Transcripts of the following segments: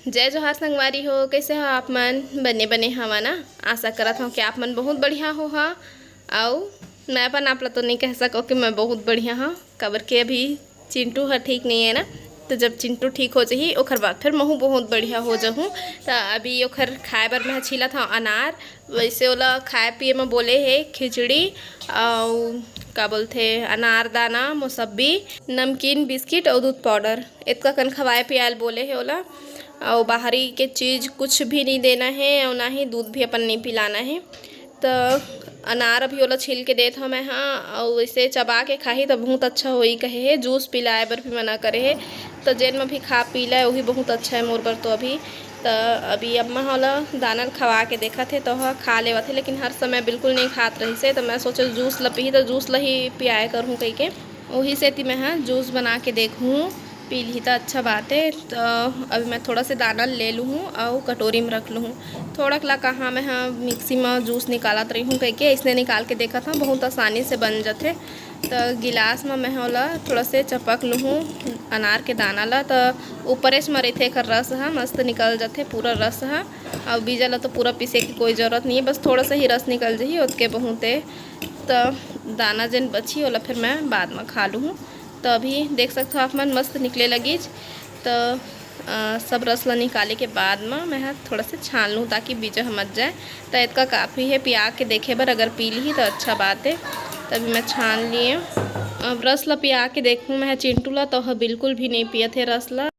जय जोहार संगवारी हो, कैसे हो आप मन? बने बने हवा ना। आशा करत हूँ कि आप मन बहुत बढ़िया हो। हाँ, आओ मैं अपन आप ला तो नहीं कह सको कि मैं बहुत बढ़िया हाँ, काबर के अभी चिंटू है ठीक नहीं है ना। तो जब चिंटू ठीक हो जाही ओखर बाद फिर महू बहुत बढ़िया हो जाहूँ। तो अभी ओखर खाए बर मैं छीला था अनार, वैसे ओला खाए पिए में बोले है खिचड़ी और का बोलते अनार दाना, मौसम्बी, नमकीन, बिस्किट और दूध पाउडर इतना कन खवाए पियाल बोले है ओला। और बाहरी के चीज़ कुछ भी नहीं देना है और ना ही दूध भी अपन नहीं पिलाना है। तो अनार अभी ओला छील के देत हूँ मैं। हाँ, और वैसे चबा के खाही तो बहुत अच्छा होई कहे है। जूस पिलाए बर भी मना करे है, तो जेन में भी खा पी लाए वही बहुत अच्छा है मोर बर। तो अभी अब मैं ओला दाना खवा के देखा थे तो खा लेवा थे, लेकिन हर समय बिल्कुल नहीं खात रही से। तो मैं सोचा जूस ला पी तो जूस ला ही पियाए करूँ कही के, वही से मैं हाँ जूस बना के देखूँ पी ली तो अच्छा बात है। तो अभी मैं थोड़ा से दाना ले लूँ और कटोरी में रख लूँ। थोड़ा कला कहाँ मैं हाँ मिक्सी में जूस निकालत रही हूँ कह के, इसने निकाल के देखा था बहुत आसानी से बन जाते। तो गिलास में मैं होला थोड़ा से चपक लूँ अनार के दाना ला, तो ऊपर से मरे थे कर रस है मस्त निकल जाते पूरा रस है। और बीजा ला तो पूरा पीसे की कोई ज़रूरत नहीं है, बस थोड़ा सा ही रस निकल जाही उसके बहुते। तो दाना जन बची होला फिर मैं बाद में खा लूँ। तो अभी देख सकते हो आप मन मस्त निकले लगी। तो सब रस ला निकाले के बाद में मैं थोड़ा से छान लूँ ताकि बीजा मच जाए। तो इसका काफ़ी है पिया के देखे बर, अगर पी ली तो अच्छा बात है। तभी मैं छान लिए। अब रस ला पिया के देखूँ मैं चिंटू ला, तो बिल्कुल भी नहीं पिए थे रस ला।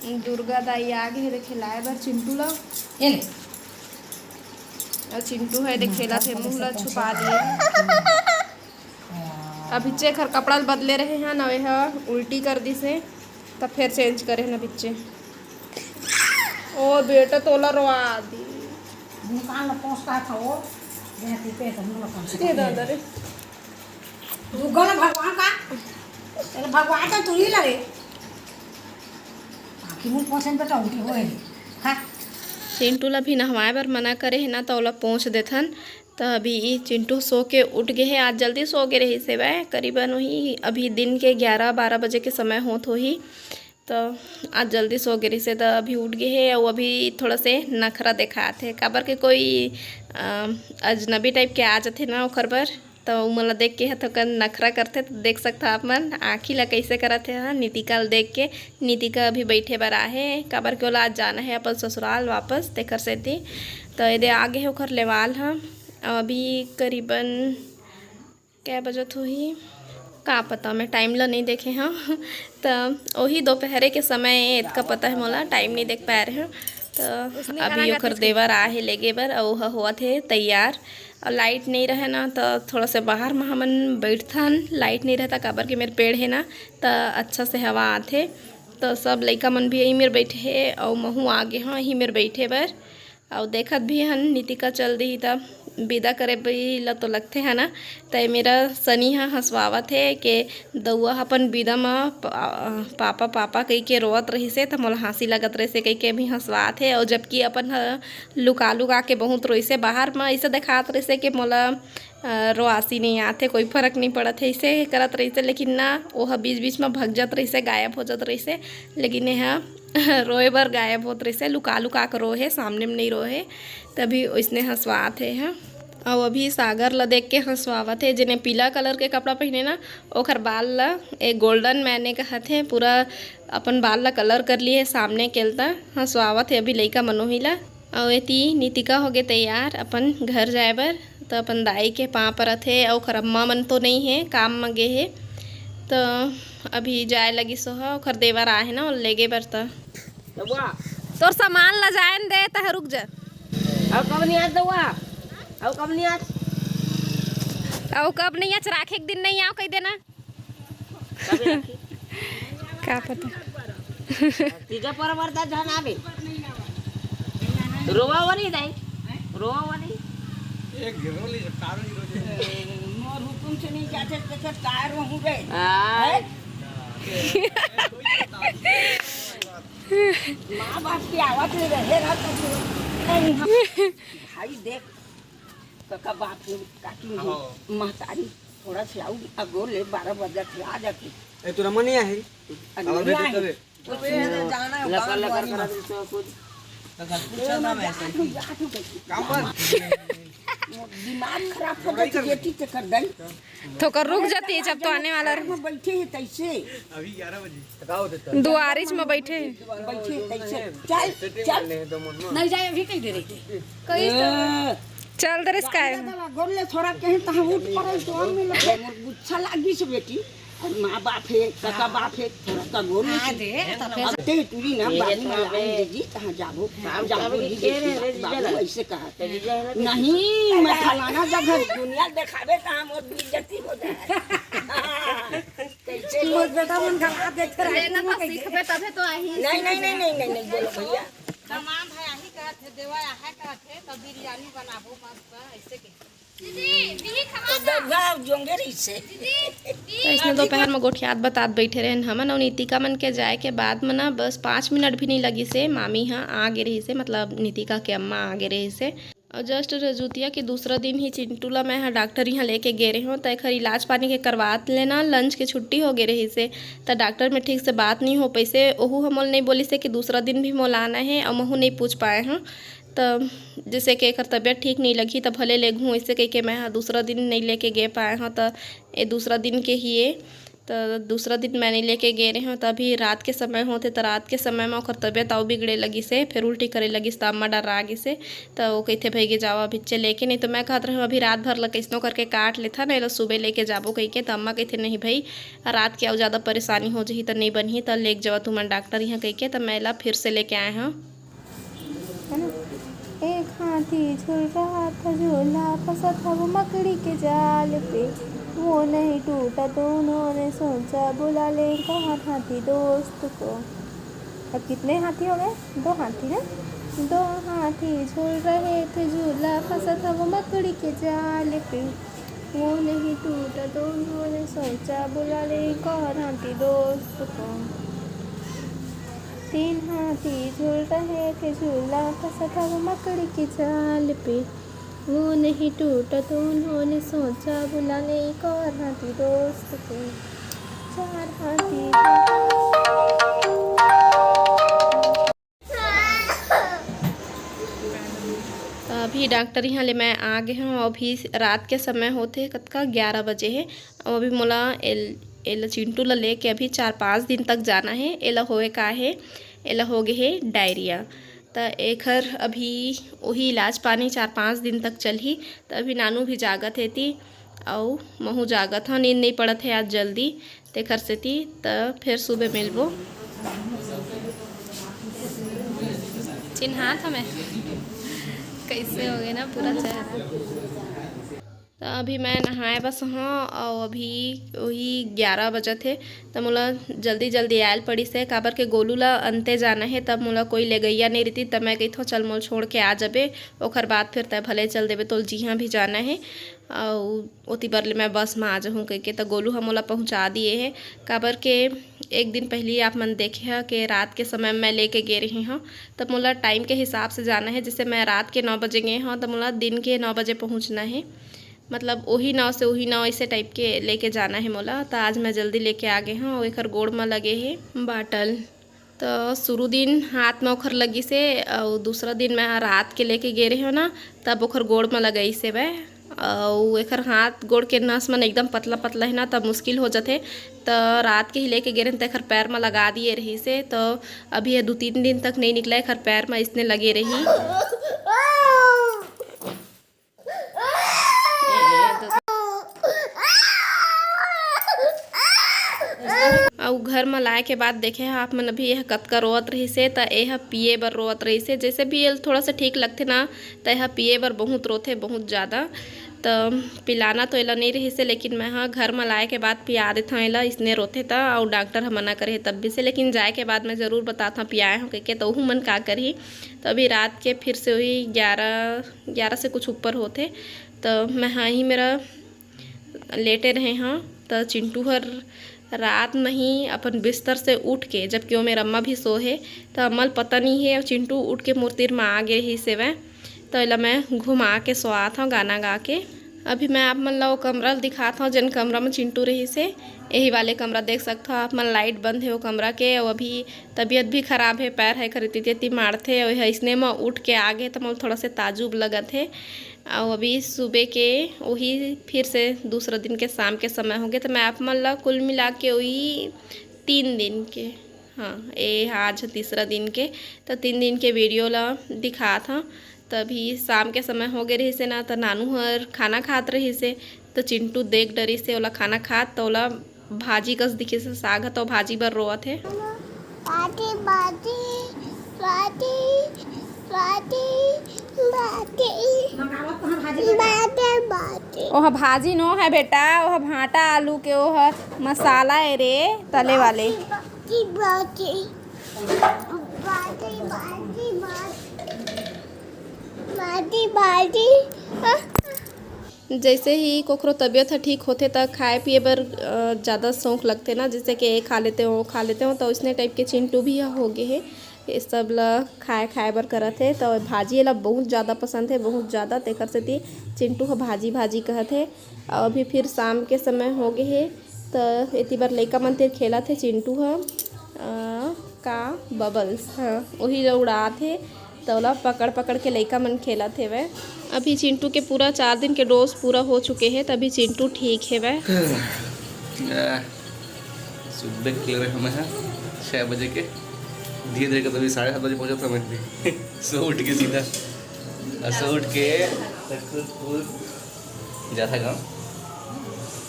दुर्गा दाई आ गए थे खिलाए बर चिंटू ला, और चिंटू है खेला थे मुँह ला छुपा दिए। अभी चेक हर कपड़ा बदले रहे हैं ना, वह उल्टी कर दी से तब फिर चेंज करे ना बिच्चे। ओ बेटा तोला रोआ दी दुकान में पहुंचता था वो जैसे पे तो मुंह लगा ये दादा रे दुकान भगवान का तेरे भगवान का तू ही लगे आखिर मुंह पहुंचने पे तो उल्टी होए हां। चिंटू ला भी नहवाए बर मना करे है ना, तो ओला पहुँच देथन। तो अभी चिंटू सो के उठ गए है, आज जल्दी सो गए रही से वह करीबन वही अभी दिन के 11-12 बजे के समय होत होही। तो आज जल्दी सो गए रही से, तो अभी उठ गए है। और अभी थोड़ा से नखरा दिखाते है काबर के कोई अजनबी टाइप के आ जाते ना ओखर बर। तो मोला देख के तो कन नखरा करते, तो देख सकता आप मन आँखी ला कैसे करते हैं। नीतिका देख के, नीतिका अभी बैठे बर आहे काबर के ओला आज जाना है अपन ससुराल वापस तेकर सेती। तो ये आगे है ओखर लेवाल हाँ। अभी करीबन क्या बजत होही का पता, मैं टाइम ला नहीं देखे हाँ। तो वही दोपहर के समय इतना पता है मोला, टाइम नहीं देख पाए रहे। तो अभी ओखर देवर आहे लेगे बर और हुआ थे तैयार। और लाइट नहीं रहे ना, तो थोड़ा से बाहर में हमन बैठथन। लाइट नहीं रहता काबर के मेरे पेड़ है ना, तो अच्छा से हवा आथे। तो सब लइका मन भी यही मेरे बैठे है और महू आगे हाँ यही मेरे बैठे बर। और देखत भी हन नीतिका चल दी तब विदा करे भी ला तो लगते है ना। तो मेरा सनी हाँ हंसवावत है कि दउआ अपन विदा में पापा पापा कही के रोवत रही से, तो मोला हंसी लगत रही से कही के भी हंसवात है। और जबकि अपन लुका लुका के बहुत रोई से बाहर में ऐसे दिखात रही से कि मोला रोआसी नहीं आते, कोई फर्क नहीं पड़त है ऐसे करत रही से। लेकिन ना वह बीच बीच में भग जात रही से, गायब हो जात रही से। लेकिन यहाँ रोए बर गायब होत रही से, लुका लुका कर रोहे, सामने में नहीं रोहे। तभी उसने हंसवात है हाँ। और अभी सागर ला देख के हंसवावत है, जिन्हें पीला कलर के कपड़ा पहने ना ओखर बाल ला एक गोल्डन मैंने कहत है, पूरा अपन बाल ला कलर कर लिए सामने केलता हंसवावत है अभी लइका मनोहिला। और एती नीतिका हो गए तैयार अपन घर जाए बर। तो अपन दाई के पाँव परत है और ओखर अम्मा मन तो नहीं है, काम में गे है। तो अभी जाए लगी सोहा ओखर देवर आहे ना लेगे बर। तो तोर सामान ला जाए दे तह रुक जा। अब कब नहीं आज दवा अब कब नहीं आज और कब नहीं आज राखे एक दिन नहीं आओ कह देना का पता तीजा पर वर्ता जान आवे रोवा वनी दाई रोवा वनी एक गिरोली तारो मोर हुकुम से नहीं जाते तो टायर हो गए माँ बाप की आवाज में रहे ना तो भाई देख काका बाप काकी महतारी थोड़ा से आऊ अगो ले 12 बजे आ जाती ए तोरा मनी आहे लकर लकर करा दे तो कुछ दिमाग खराब हो गई बेटी के कर दई तो कर रुक जाती है जब तो आने वाला में बैठे है तैसे अभी 11 बजे दुआरिच में बैठे बैठे तैसे चल चल नहीं जाए अभी कहीं दे रही चल दरिस का गोले थोड़ा कहीं तो हम उठ पड़े तो हम में गुच्छा लागी से बेटी और माँ बाप है काका बाप है थोड़ा का गोल अब ते टूरी ना बाबू में लाए जी कहाँ जाबो जाबो बाबू ऐसे कहा नहीं मैं फलाना जगह दुनिया दिखावे कहाँ मोर बेइज्जती हो जाए कैसे मोर बेटा मन गवा देख रहा है सीखबे तबे तो आई नहीं बोलो भैया सामान है आही कहत है देवा है कहत है तब बिरयानी बनाबो मस्त ऐसे के दीदी तो जोंगे रही से तो इसने दोपहर में गोठियात बतात बैठे रहे हमन और नीतिका मन के जाए के बाद में ना बस 5 मिनट भी नहीं लगी से मामी हाँ आगे रही से मतलब नीतिका के अम्मा आगे रही से और जस्ट रजूतिया के दूसरा दिन ही चिंटू ला मैं डॉक्टर यहाँ लेके गए रही हूँ तो खर इलाज पानी के करवात लेना लंच के छुट्टी हो गई रही से तो डॉक्टर में ठीक से बात नहीं हो पैसे ओहू हम नहीं बोली से कि दूसरा दिन भी मोल आना है और महू नहीं पूछ पाए हैं तो जैसे कि एक तबीयत ठीक नहीं लगी तो भले ले घूँ ऐसे कह के मैं दूसरा दिन नहीं लेके गए पाए हैं तो ये दूसरा दिन के ही ये तो दूसरा दिन मैं नहीं लेके गए रहे हूँ तो अभी रात के समय होते तो रात के समय में ओकर तबीयत और बिगड़े लगी से फिर उल्टी करे लगी तो अम्मा डरा गी से तो वो कहते भैया जाओ अभी लेके नहीं तो मैं कहते रहे अभी रात भर कैसनो करके काट लेता नहीं लो सुबह लेके जाबो कह के तो अम्मा कहते नहीं भाई रात के और ज़्यादा परेशानी हो जाही तो नहीं बनी तो लेके जाओ तुम डॉक्टर यहाँ कह के तो मैं ला फिर से लेके आए हैं एक हाथी झूल रहा था झूला फंसा था वो मकड़ी के जाल पे वो नहीं टूटा तो उन्होंने सोचा बुला ले कहा हाथी दोस्त को। अब कितने हाथी हो गए 2 हाथी ना 2 हाथी झूल रहे थे झूला फंसा था वो मकड़ी के जाल पे वो नहीं टूटा तो उन्होंने सोचा बुला ले कहा हाथी दोस्त को। 3 हाथी झूल रहे थे झूला फंसा था वो मकड़ी की जाल पे वो नहीं टूटा तो उन्होंने सोचा बुला ले एक और हाथी दोस्त को। 4 हाथी अभी डॉक्टर यहाँ ले मैं आ गए हूँ अभी रात के समय होते कत का 11 बजे है और अभी मोला एला चिंटू ला ले के अभी 4-5 दिन तक जाना है एला होए का है एला हो गए है डायरिया तो एकर अभी वही इलाज पानी 4-5 दिन तक चलही तो अभी नानू भी जागत है थी और महू जागत हाँ नींद नहीं पड़त है आज जल्दी तेखर से थी तो फिर सुबह मिलबो चिन्हात हमें कैसे हो गए ना पूरा चेहरा। तो अभी मैं नहाए बस हाँ और अभी वही 11 बजे थे तो मोला जल्दी आयल पड़ी से काबर के गोलू ला अंते जाना है तब मोला कोई ले गैया नहीं रही तब मैं कही थो चल मोल छोड़ के आ जाबे ओकर बाद फिर तय भले चल देबे तो जी हाँ भी जाना है और ओती बर ले मैं बस में आ जाऊँ कह के तो गोलू हम मोला पहुँचा दिए है काबर के एक दिन पहले आप मन देखे हैं कि रात के समय मैं लेके गए रही हूँ तब मोला टाइम के हिसाब से जाना है जैसे मैं रात के 9 बजे गए हूँ तो मोला दिन के 9 बजे पहुँचना है मतलब वही नाव से वही नाव ऐसे टाइप के लेके जाना है मोला तो आज मैं जल्दी लेके आ गए हूँ एकर गोड़ में लगे है बाटल तो शुरू दिन हाथ में ओखर लगी से और दूसरा दिन मैं रात के लेके गए रही हूँ ना तब ओखर गोड़ में लगई से वह और एकर हाथ गोड़ के नस मन एकदम पतला पतला है ना तब मुश्किल हो जाते तो रात के ही लेके गए रहे तो एकर पैर में लगा दिए रही से तो अभी ये 2-3 दिन तक नहीं निकला एकर पैर में इसने लगे रही और घर में लाए के बाद देखे आप मन अभी यह कतका रोवत रही से तो यह पिए बर रोवत रही से जैसे भी ये थोड़ा सा ठीक लगते ना तो यह पिए बर बहुत रोते बहुत ज़्यादा तो पिलाना तो एला नहीं रही से लेकिन मैं हाँ घर में लाए के बाद पिया देता एला इसने रोते था और डॉक्टर हम मना करे तब भी से लेकिन जाए के बाद मैं ज़रूर बताता पियाए हूँ कह तो मन का करी तो अभी रात के फिर से वही 11 से कुछ ऊपर होते तो मैं हाँ ही मेरा लेटे रहे हाँ तो चिंटू हर रात में ही अपन बिस्तर से उठ के जबकि वो मेरा अम्मा भी सो है तो अम्मल पता नहीं है और चिंटू उठ के मूर्तिर में आ गए ही से वह तो इला मैं घुमा के सोआ था गाना गा के अभी मैं आप मन ला वो कमरा दिखाता हूँ जिन कमरा में चिंटू रही से। यही वाले कमरा देख सकते हो आप मन, लाइट बंद है वो कमरा के। और अभी तबीयत भी ख़राब है, पैर है खरीदी मारते और इसने में उठ के आ गए तो मतलब थोड़ा से ताजुब लगा थे। और अभी सुबह के वही फिर से दूसरा दिन के शाम के समय हो गए। तो मैं आप मन ला कुल मिला के वही 3 दिन के, हाँ ये आज तीसरा दिन के, तो 3 दिन के वीडियो ला दिखा था। तभी शाम के समय हो गए रही से ना, तो नानू हर खाना खात रही से। तो चिंटू देख डरी से ओला खाना खात तो ओला भाजी कस दिखे से साग तो भाजी बर रोअत है। बाटी बाटी बाटी बाटी बाटी बाटी ओह भाजी नो है बेटा, ओह भाटा आलू के ओह मसाला है रे तले वाले। बाटी बाटी बाटी बाटी बाटी बाटी। जैसे ही कोकरो तबीयत है ठीक होते तक खाए पिए बर ज़्यादा शौक लगते ना, जैसे कि ये खा लेते हो तो उसने टाइप के चिंटू भी हो गए है। ये सब ला खाए बर करत है। तो भाजी ला बहुत ज़्यादा पसंद है, बहुत ज़्यादा तेकर से थी चिंटू ह भाजी कहत है। और अभी फिर शाम के समय हो गए है तो इतनी बार लइका मन ते खेला थे चिंटू ह का बबल्स, हाँ वही जो उड़ात है तो ओला पकड़ के लइका मन खेला थे वह। अभी चिंटू के पूरा 4 दिन के डोज पूरा हो चुके हैं, तभी चिंटू ठीक है वह। सुबह निकल रहे हमें 6 बजे के, धीरे धीरे तभी 7:30 बजे पहुँचा समझ में। सो उठ के सीधा सो उठ के जाता गाँव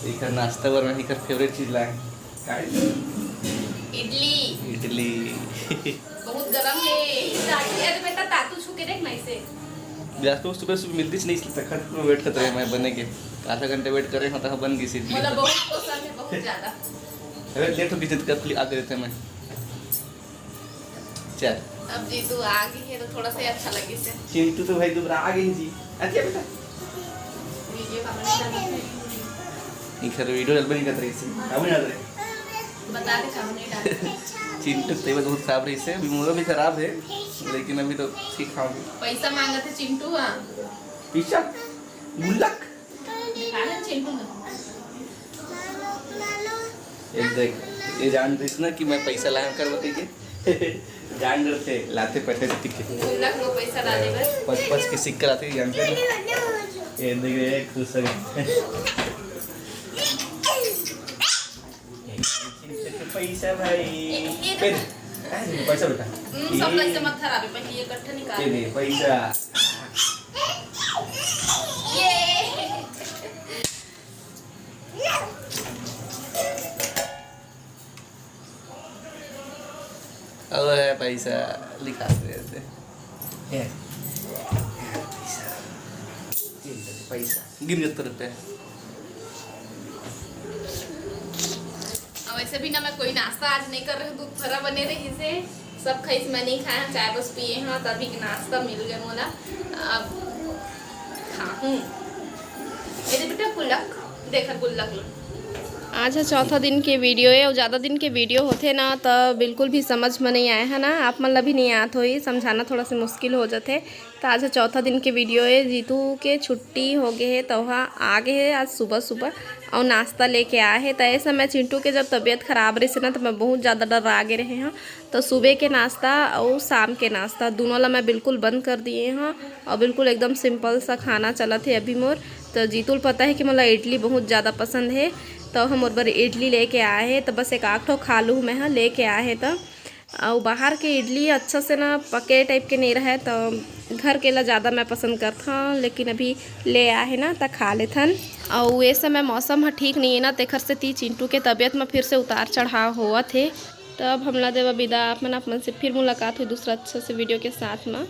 एक नाश्ता बर में फेवरेट चीज लाए इडली बहुत गरम है बेटा, तातू छू के देख नहीं से तो सुबह मिलती नहीं, इसलिए तक में वेट करते रहे मैं बने के आधा घंटे वेट कर रहे हैं, तो बन गई सी मतलब बहुत पसंद है, बहुत ज़्यादा। अरे लेट हो गई थी आ गए थे मैं। चल अब जी तू आ गई है तो थोड़ा सा अच्छा लगे से। चिंटू तो भाई दोबारा आ गई जी। अच्छा बेटा वीडियो का इधर वीडियो जल्दी नहीं कर रही थी, अब नहीं डाल रहे बता दे कब नहीं डाल। चिंटू तबीयत बहुत खराब रही से, अभी मुझे भी खराब है लेकिन अभी तो ठीक खाऊंगी। पैसा मांगा थे चिंटू, हाँ पीछा गुल्लक चिंटू ये देख, ये जान रही ना कि मैं पैसा लाया कर बताइए जान रहे थे लाते पैसे टिके गुल्लक लो पैसा डाले बस 5 के सिक्के लाते जानते ये देख रहे खुश है पैसा भाई पैसा बेटा सब लोग से मत खराब है, पहले ये इकट्ठा निकाल ये दे पैसा। अब है पैसा लिखा रहे थे पैसा गिन 70 रुपये। वैसे भी ना मैं कोई नाश्ता आज नहीं कर रही हूँ, दूध भरा बने रही से सब खाई मैं नहीं खाया, चाय बस पिए हैं तभी नाश्ता मिल गया मोला। अब खाऊँ ये बेटा गुल्लक देखा गुल्लक लो। आज है चौथा दिन के वीडियो है और ज़्यादा दिन के वीडियो होते ना तो बिल्कुल भी समझ में नहीं आया है ना, आप मतलब भी नहीं आत हो, समझाना थोड़ा सा मुश्किल हो जाते। तो आज है चौथा दिन के वीडियो है, जीतू के छुट्टी हो गए है तो वहाँ आ गए है आज सुबह और नाश्ता लेके आए हैं। तो ऐसा मैं चिंटू के जब तबीयत ख़राब रही से ना तो मैं बहुत ज़्यादा डर आगे रहे हैं। तो सुबह के नाश्ता और शाम के नाश्ता दोनों ला मैं बिल्कुल बंद कर दिए हैं और बिल्कुल एकदम सिंपल सा खाना चला थे अभी मोर। तो जीतू पता है कि मतलब इडली बहुत ज़्यादा पसंद है, तो हम और बार इडली लेके आए हैं। तो बस एक आठ ठो खा लूँ मैं हाँ लेके आए हैं। तो और बाहर के इडली अच्छा से ना पके टाइप के नहीं रहे, तो घर के ला ज़्यादा मैं पसंद करता हूँ, लेकिन अभी ले आए ना तो खा लेथन। और ये समय मौसम ठीक नहीं है ना, तेखर से ती चिंटू के तबीयत में फिर से उतार चढ़ाव हुआ थे। तब हमला देवा विदा, आप मन से फिर मुलाकात हुई दूसरा अच्छा से वीडियो के साथ में।